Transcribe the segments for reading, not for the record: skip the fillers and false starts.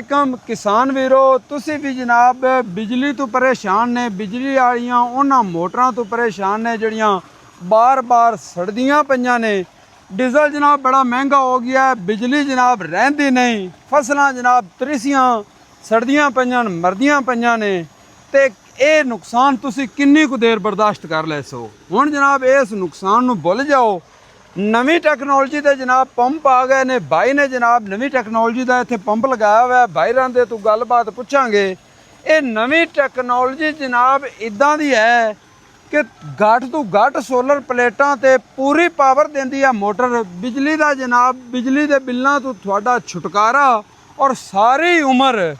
किसान वीरो तुसी भी जनाब बिजली तो परेशान ने बिजली वालियां उन्हां मोटरां तो परेशान ने जड़ियां बार बार सड़दियां पईयां ने। डीजल जनाब बड़ा महंगा हो गया है, बिजली जनाब रहिंदी नहीं, फसलां जनाब त्रिसियां सड़दियां पईयां मरदियां पईयां ने। ते ये नुकसान तुसी किन्नी कु देर बर्दाश्त कर लै सो। हुण जनाब इस नुकसान नूं भुल जाओ। नवी टैक्नोलॉजी के जनाब पंप आ गए ने। भाई ने जनाब नवी टैक्नोलॉजी का इत्थे पंप लगाया हुआ है। भाई रांदे तू गलबात पूछांगे। ये नवी टैक्नोलॉजी जनाब इदां दी है कि घट तो घट सोलर प्लेटां ते पूरी पावर देंदी है मोटर। बिजली का जनाब बिजली के बिलों तो थोड़ा छुटकारा और सारी उम्र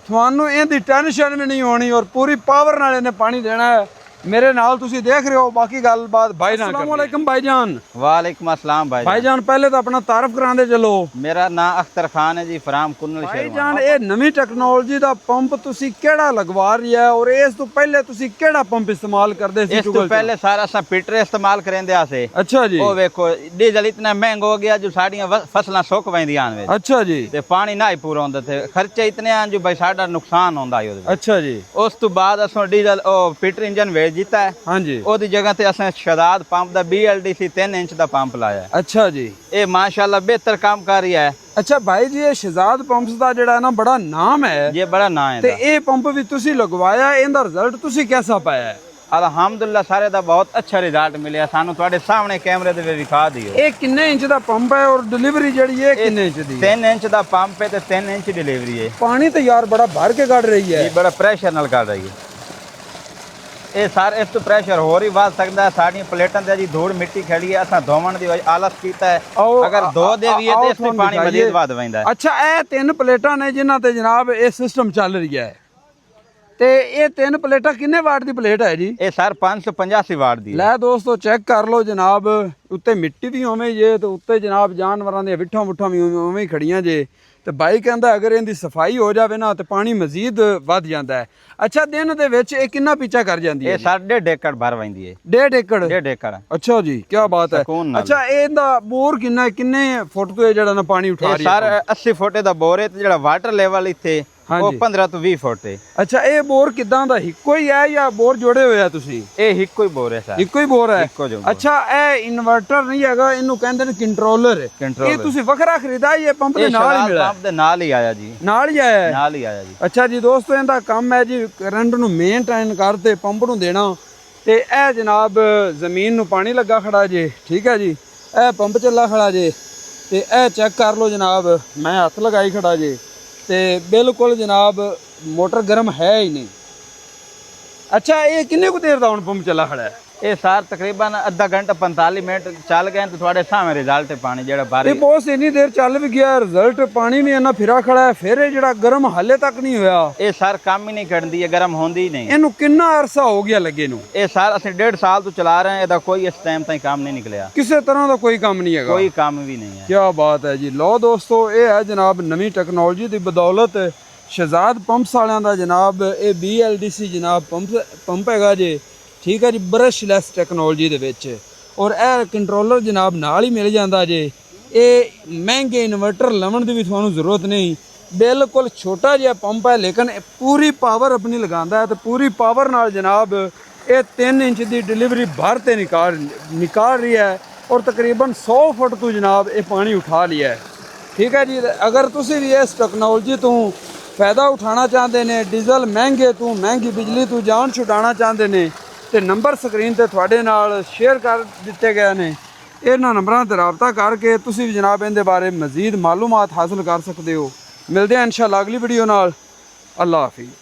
थानू इहदी टेंशन भी नहीं होनी और पूरी पावर नाल इहने पानी देना है। मेरे नाल तुसी देख रहे हो, बाकी गलबात भाई नाल। अस्सलाम वालेकुम भाईजान। वालेकुम अस्सलाम भाईजान पहले तो अपना तारफ करांदे चलो। मेरा नाम अख्तर खान है जी, फराम कुन्नल भाईजान ये नवी टेक्नोलॉजी दा पंप तुसी केड़ा लगवा रही है और इस तो पहले तुसी केड़ा पंप इस्तेमाल करदे सी? इस तो पहले सारा सा पीटर इस्तेमाल करेंदे आसे। अच्छा जी। ओ देखो डीजल इतना महंगा हो गया जो साड़ियां फसलां सुक वैंदियां ने। अच्छा जी। ते पानी ना ही पूरा होंदा थे, खर्चे इतने आन जो भाई साडा नुकसान होंदा है। अच्छा जी। उस तो बाद असो डीजल ओ पीटर इंजन वेच जीता है। हाँ जी। ओदी जगह ते असें शदाद पंप दा BLDC 3 इंच दा पंप लाया। अच्छा जी। ये माशाल्लाह बेहतर काम कर रही है। अच्छा भाई जी ये शहजाद पंप्स दा जेड़ा है ना बड़ा नाम है। ये बड़ा नाम है। ते ये पंप भी तुसी लगवाया, इहदा रिजल्ट तुसी कैसा पाया है? अलहमदुलिल्लाह सारे दा बहुत अच्छा रिजल्ट मिले। सानू तुहाडे सामने कैमरे दे विखा दियो। ये किन्ने इंच दा पंप है और डिलीवरी जेड़ी है किन्ने इंच दी? 3 इंच दा पंप है ते 3 इंच डिलीवरी है। पानी तो यार बड़ा भर के कढ़ रही है। ये बड़ा प्रेशर नाल कढ़ रही है। ये सारे इस तो प्रेशर होर ही वध सकदा है। साडी प्लेटां ते जी धूड़ मिट्टी खड़ी है, असां धोवण दी आलस कीता है। अगर धो देवीए ते इसमें पानी मजीद वध वैंदा है। अच्छा ये 3 प्लेटां ने जिन्हां ते जनाब ये सिस्टम चल रही है ते ये 3 प्लेटां किन्ने वाट दी प्लेट है जी? ये सर 585 वाट दी। लै दोस्तों चेक कर लो जनाब, उत्ते मिट्टी भी उवें ही है ते उत्ते जनाब जानवरां दी विट्ठां वुट्ठां भी उवें ही खड़ियां जे। ते भाई कहंदा अगर इहदी सफाई हो जावे ना ते पानी मजीद वध जांदा है। अच्छा दिन दे विच ये किन्ना पीछा कर जांदी है? ये सर 1.5 एकड़ भर वैंदी है। 1.5 एकड़? 1.5 एकड़। अच्छा जी क्या बात है। अच्छा इहदा बोर किन्ना किन्ने फुट तो जेड़ा ना पानी उठा रही है? सर 80 फुट दा बोर है ते जेड़ा वाटर लेवल इत्थे वो 15 तो 20 फुट है। अच्छा ये बोर किदां दा हिक्को ही है या बोर जोड़े हुए है तुसी? ये हिक्को ही बोर है सर। हिक्को ही बोर है। अच्छा ये इन्वर्टर नहीं हैगा, इन्नू कहंदे ने कंट्रोलर। ये तुसी वखरा खरीदा ये पंप दे नाल ही मिला? पंप दे नाल ही आया जी। नाल ही आया है? नाल ही आया जी। अच्छा जी दोस्तों इहदा काम है जी करंट नू मेनटेन करते पंप नू देना ते ए जनाब जमीन नू पानी लगा खड़ा जे। ठीक है जी। ए पंप चला खड़ा जे ते ए चेक कर लो जनाब, मैं हथ लगाई खड़ा जे ते बिल्कुल जनाब मोटर गर्म है ही नहीं। अच्छा ये किन्ने को देर दा हुण पंप चला खड़ा है? ये सर तकरीबन आधा घंटा 45 मिनट चल गए तो थोड़े सामने रिजल्ट है पानी जेड़ा बारी। ये बहुत इन्नी देर चल भी गया, रिजल्ट पानी भी इन्ना फिरा खड़ा है, फिर ये जेड़ा गर्म हाले तक नहीं होया। ये सर काम ही नहीं करदी है, गर्म होंदी ही नहीं। इनू किन्ना अरसा हो गया लगे नू? ये सर असं 1.5 साल तो चला रहे हैं, कोई इस टाइम तक काम नहीं निकलिया। किसी तरह का कोई काम नहीं है? कोई काम भी नहीं है। क्या बात है जी। लो दोस्तों ये है जनाब नवी टैक्नोलॉजी की बदौलत शहजाद पंप्स वालियां दा जनाब ये BLDC जनाब पंप हैगा जी। ठीक है जी, ब्रशलैस टैक्नोलॉजी दे विच और ए कंट्रोलर जनाब नाल ही मिल जांदा जे। ये महंगे इन्वर्टर लवन की भी थानू जरूरत नहीं, बिल्कुल छोटा जिहा पंप है लेकिन पूरी पावर अपनी लगांदा है। तो पूरी पावर नाल जनाब ये 3 इंच की डिलीवरी भर ते निकाल रही है और तकरीबन 100 फुट तो जनाब ये पानी उठा लिया है। ठीक है जी। अगर तुसी भी इस टैक्नोलॉजी तो फायदा उठाना चाहते ने, डीजल महंगे तो महंगी बिजली तो जान छुड़ाना चाहते ने ते नंबर स्क्रीन ते थोड़े नाल शेयर कर दिते गए ने। इन्हां नंबरां ते राबता करके तुसी भी जनाब इहदे बारे मजीद मालूमात हासिल कर सकते हो। मिलते हैं इंशाअल्लाह अगली वीडियो नाल। अल्लाह हाफिज़।